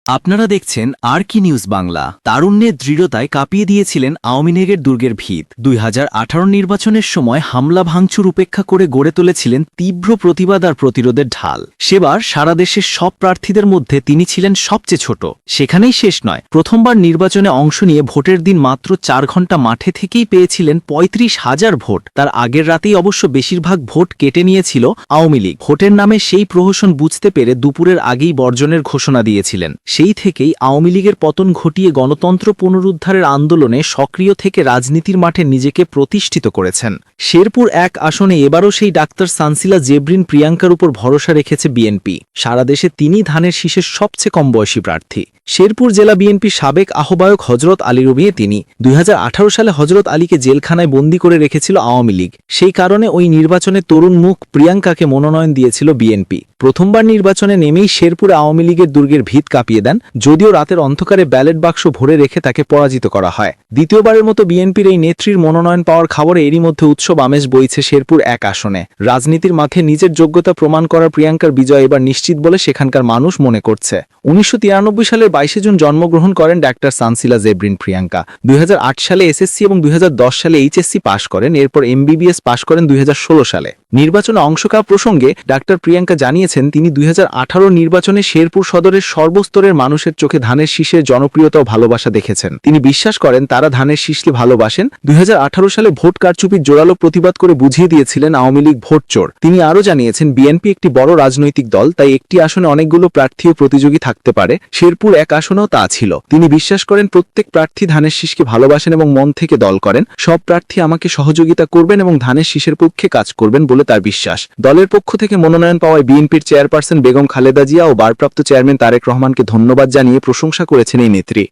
আপনারা দেখছেন আর কি নিউজ বাংলা। তারুণ্যের দৃঢ়তায় কাঁপিয়ে দিয়েছিলেন আওয়ামী লীগের দুর্গের ভিত। 2018 নির্বাচনের সময় হামলা ভাঙচুর উপেক্ষা করে গড়ে তুলেছিলেন তীব্র প্রতিবাদ আর প্রতিরোধের ঢাল। সেবার সারা দেশের সব প্রার্থীদের মধ্যে তিনি ছিলেন সবচেয়ে ছোট। সেখানেই শেষ নয়, প্রথমবার নির্বাচনে অংশ নিয়ে ভোটের দিন মাত্র 4 ঘণ্টা মাঠে থেকেই পেয়েছিলেন 35,000 ভোট। তার আগের রাতেই অবশ্য বেশিরভাগ ভোট কেটে নিয়েছিল আওয়ামী লীগ। ভোটের নামে সেই প্রহসন বুঝতে পেরে দুপুরের আগেই বর্জনের ঘোষণা দিয়েছিলেন। সেই থেকেই আওয়ামী লীগের পতন ঘটিয়ে গণতন্ত্র পুনরুদ্ধারের আন্দোলনে সক্রিয় থেকে রাজনীতির মাঠে নিজেকে প্রতিষ্ঠিত করেছেন। শেরপুর 1 আসনে এবারও সেই ডাক্তার সানসিলা জেব্রিন প্রিয়াঙ্কার উপর ভরসা রেখেছে বিএনপি। সারা দেশে তিনি ধানের শীষের সবচেয়ে কম বয়সী প্রার্থী। শেরপুর জেলা বিএনপির সাবেক আহ্বায়ক হজরত আলীর মেয়ে তিনি। 2018 সালে হজরত আলীকে জেলখানায় বন্দী করে রেখেছিল আওয়ামী লীগ। সেই কারণে ওই নির্বাচনে তরুণ মুখ প্রিয়াঙ্কাকে মনোনয়ন দিয়েছিল বিএনপি। প্রথমবার নির্বাচনে নেমেই শেরপুরে আওয়ামী লীগের দুর্গের ভিত কাঁপিয়ে দেন, যদিও রাতের অন্ধকারে ব্যালট বাক্স ভরে রেখে তাকে পরাজিত করা হয়। দ্বিতীয়বারের মতো বিএনপির এই নেত্রীর মনোনয়ন পাওয়ার খবরে এরই মধ্যে উৎসব আমেজ বইছে শেরপুর 1 আসনে। রাজনীতির মাঠে নিজের যোগ্যতা প্রমাণ করার প্রিয়াঙ্কার বিজয় এবার নিশ্চিত বলে সেখানকার মানুষ মনে করছে। 1993 সালের 22 জুন জন্মগ্রহণ করেন ডাক্তার সানসিলা জেব্রিন প্রিয়াঙ্কা। 2008 সালে এসএসসি এবং 2010 সালে এইচএসসি পাশ করেন। এরপর এমবিবিএস পাশ করেন 2016 সালে। নির্বাচনে অংশগ্রহণ প্রসঙ্গে ডাক্তার প্রিয়াঙ্কা জানিয়েছেন, তিনি 2018 নির্বাচনে শেরপুর সদরের সর্বস্তরের মানুষের চোখে ধানের শীষের জনপ্রিয়তা ও ভালোবাসা দেখেছেন। তিনি বিশ্বাস করেন তারা ধানের শীষকে ভালোবাসেন। 2018 সালে ভোট কারচুপির জোরালো প্রতিবাদ করে বুঝিয়ে দিয়েছিলেন আওয়ামী লীগ ভোট চোর। তিনি আরও জানিয়েছেন, বিএনপি একটি বড় রাজনৈতিক দল, তাই একটি আসনে অনেকগুলো প্রার্থী ও প্রতিযোগী থাকতে পারে। শেরপুর 1 আসনেও তা ছিল। তিনি বিশ্বাস করেন প্রত্যেক প্রার্থী ধানের শীষকে ভালোবাসেন এবং মন থেকে দল করেন। সব প্রার্থী আমাকে সহযোগিতা করবেন এবং ধানের শীষের পক্ষে কাজ করবেন বলে তার বিশ্বাস। দলের পক্ষ থেকে মনোনয়ন পাওয়ায় বিএনপির চেয়ারপারসন বেগম খালেদা জিয়া ও ভারপ্রাপ্ত চেয়ারম্যান তারেক রহমানকে ধন্যবাদ জানিয়ে প্রশংসা করেছেন এই নেত্রী।